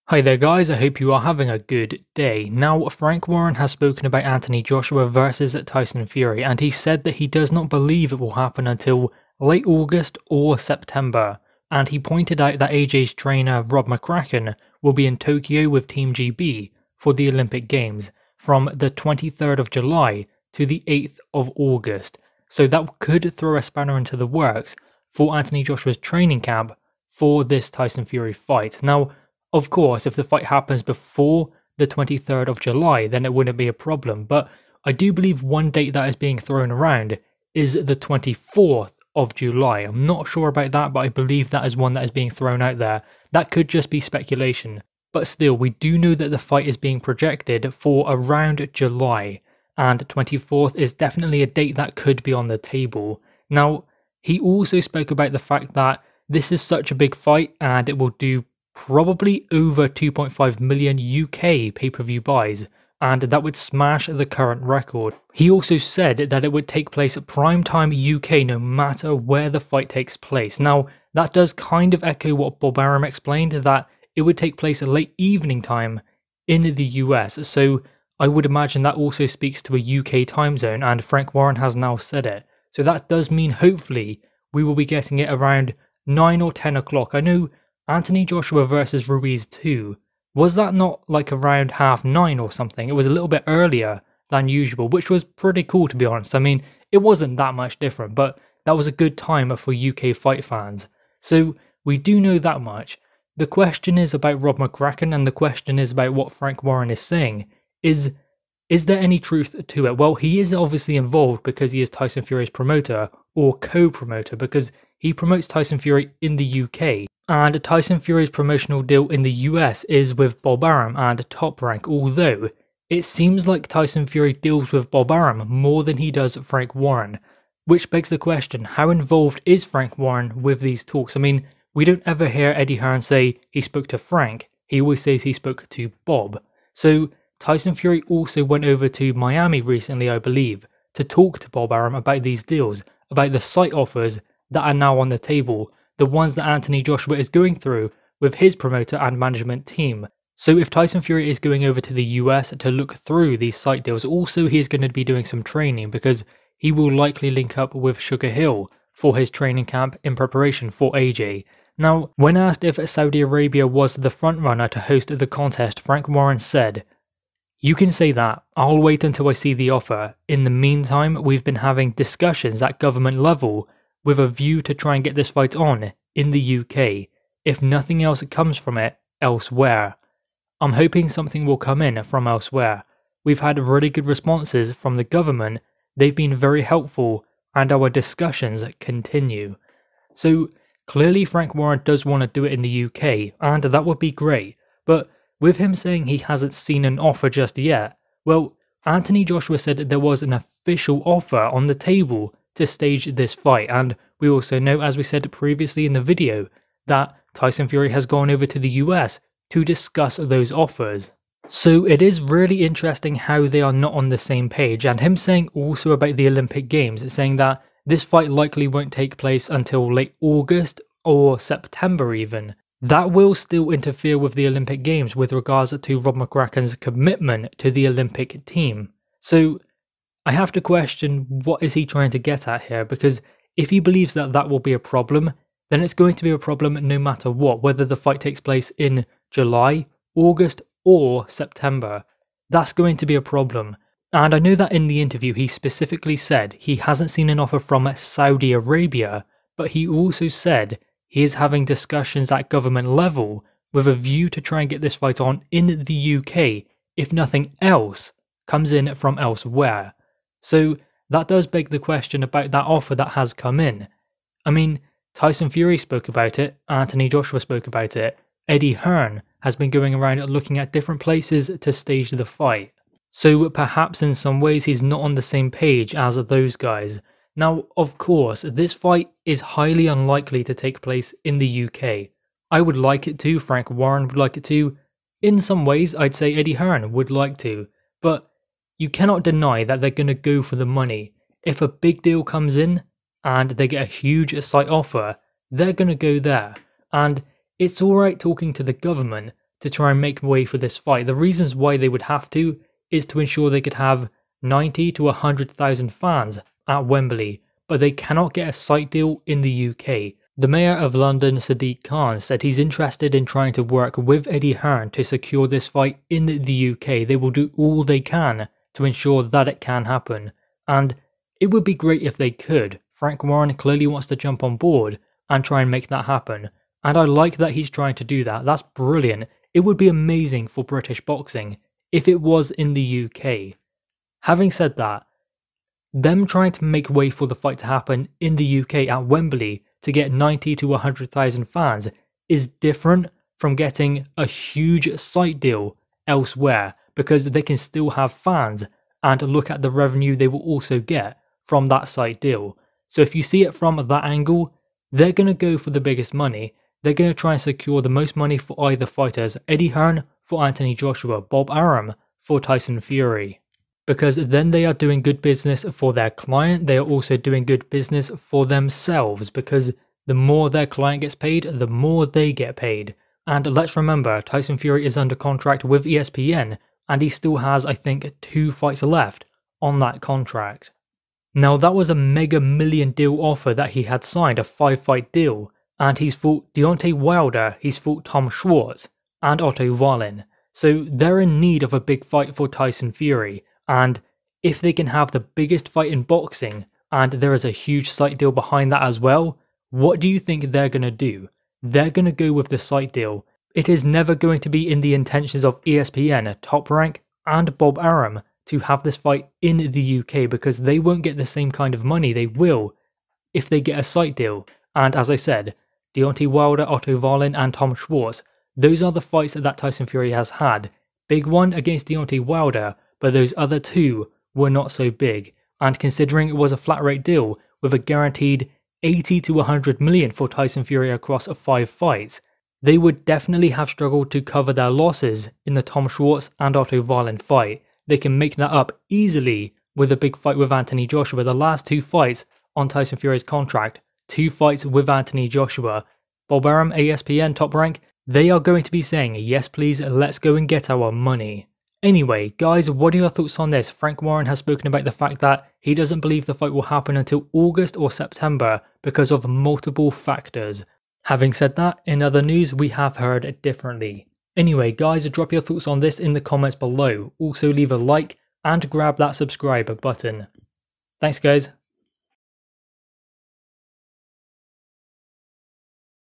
Hi there guys, I hope you are having a good day. Now, Frank Warren has spoken about Anthony Joshua versus Tyson Fury, and he said that he does not believe it will happen until late August or September. And he pointed out that AJ's trainer Rob McCracken will be in Tokyo with Team GB for the Olympic Games from the 23rd of July to the 8th of August. So that could throw a spanner into the works for Anthony Joshua's training camp for this Tyson Fury fight. Now, of course, if the fight happens before the 23rd of July, then it wouldn't be a problem. But I do believe one date that is being thrown around is the 24th of July. I'm not sure about that, but I believe that is one that is being thrown out there. That could just be speculation. But still, we do know that the fight is being projected for around July. And 24th is definitely a date that could be on the table. Now, he also spoke about the fact that this is such a big fight and it will do probably over 2.5 million UK pay-per-view buys, and that would smash the current record. He also said that it would take place at primetime UK no matter where the fight takes place. Now, that does kind of echo what Bob Arum explained, that it would take place at late evening time in the US, so I would imagine that also speaks to a UK time zone, and Frank Warren has now said it. So that does mean hopefully we will be getting it around 9 or 10 o'clock. I know Anthony Joshua versus Ruiz 2, was that not like around 9:30 or something? It was a little bit earlier than usual, which was pretty cool to be honest. I mean, it wasn't that much different, but that was a good time for UK fight fans. So we do know that much. The question is about Rob McCracken, and the question is about what Frank Warren is saying. Is there any truth to it? Well, he is obviously involved because he is Tyson Fury's promoter, or co-promoter, because he promotes Tyson Fury in the UK. And Tyson Fury's promotional deal in the US is with Bob Arum and Top Rank, although it seems like Tyson Fury deals with Bob Arum more than he does Frank Warren. Which begs the question, how involved is Frank Warren with these talks? I mean, we don't ever hear Eddie Hearn say he spoke to Frank, he always says he spoke to Bob. So Tyson Fury also went over to Miami recently, I believe, to talk to Bob Arum about these deals, about the site offers that are now on the table, the ones that Anthony Joshua is going through with his promoter and management team. So if Tyson Fury is going over to the US to look through these site deals, also he is going to be doing some training because he will likely link up with Sugar Hill for his training camp in preparation for AJ. Now, when asked if Saudi Arabia was the frontrunner to host the contest, Frank Warren said, "You can say that, I'll wait until I see the offer. In the meantime, we've been having discussions at government level with a view to try and get this fight on in the UK, if nothing else comes from it elsewhere. I'm hoping something will come in from elsewhere. We've had really good responses from the government, they've been very helpful, and our discussions continue." So clearly Frank Warren does want to do it in the UK, and that would be great, but with him saying he hasn't seen an offer just yet, well, Anthony Joshua said there was an official offer on the table to stage this fight, and we also know, as we said previously in the video, that Tyson Fury has gone over to the US to discuss those offers. So it is really interesting how they are not on the same page, and him saying also about the Olympic Games, saying that this fight likely won't take place until late August or September even. That will still interfere with the Olympic Games with regards to Rob McCracken's commitment to the Olympic team. So I have to question, what is he trying to get at here? Because if he believes that that will be a problem, then it's going to be a problem no matter what, whether the fight takes place in July, August, or September. That's going to be a problem. And I know that in the interview he specifically said he hasn't seen an offer from Saudi Arabia, but he also said he is having discussions at government level with a view to try and get this fight on in the UK, if nothing else comes in from elsewhere. So that does beg the question about that offer that has come in. I mean, Tyson Fury spoke about it, Anthony Joshua spoke about it, Eddie Hearn has been going around looking at different places to stage the fight. So perhaps in some ways he's not on the same page as those guys. Now, of course, this fight is highly unlikely to take place in the UK. I would like it to, Frank Warren would like it to, in some ways I'd say Eddie Hearn would like to, but you cannot deny that they're going to go for the money. If a big deal comes in and they get a huge site offer, they're going to go there. And it's alright talking to the government to try and make way for this fight. The reasons why they would have to is to ensure they could have 90 to 100,000 fans at Wembley, but they cannot get a site deal in the UK. The Mayor of London, Sadiq Khan, said he's interested in trying to work with Eddie Hearn to secure this fight in the UK. They will do all they can to ensure that it can happen, and it would be great if they could. Frank Warren clearly wants to jump on board and try and make that happen, and I like that he's trying to do that. That's brilliant. It would be amazing for British boxing if it was in the UK. Having said that, them trying to make way for the fight to happen in the UK at Wembley to get 90 to 100,000 fans is different from getting a huge site deal elsewhere, because they can still have fans and look at the revenue they will also get from that site deal. So if you see it from that angle, they're going to go for the biggest money. They're going to try and secure the most money for either fighters. Eddie Hearn for Anthony Joshua, Bob Arum for Tyson Fury. Because then they are doing good business for their client, they are also doing good business for themselves, because the more their client gets paid, the more they get paid. And let's remember, Tyson Fury is under contract with ESPN, and he still has, I think, 2 fights left on that contract. Now that was a mega million deal offer that he had signed, a 5-fight deal, and he's fought Deontay Wilder, he's fought Tom Schwartz, and Otto Wallin. So they're in need of a big fight for Tyson Fury. And if they can have the biggest fight in boxing, and there is a huge site deal behind that as well, what do you think they're going to do? They're going to go with the site deal. It is never going to be in the intentions of ESPN, Top Rank, and Bob Arum to have this fight in the UK, because they won't get the same kind of money they will if they get a site deal. And as I said, Deontay Wilder, Otto Wallin, and Tom Schwartz, those are the fights that Tyson Fury has had. Big one against Deontay Wilder, but those other 2 were not so big, and considering it was a flat rate deal with a guaranteed 80 to 100 million for Tyson Fury across 5 fights, they would definitely have struggled to cover their losses in the Tom Schwartz and Otto Wallin fight. They can make that up easily with a big fight with Anthony Joshua. The last 2 fights on Tyson Fury's contract, 2 fights with Anthony Joshua. Bob Arum, ESPN, Top Rank, they are going to be saying, yes please, let's go and get our money. Anyway, guys, what are your thoughts on this? Frank Warren has spoken about the fact that he doesn't believe the fight will happen until August or September because of multiple factors. Having said that, in other news, we have heard differently. Anyway, guys, drop your thoughts on this in the comments below. Also leave a like and grab that subscribe button. Thanks, guys.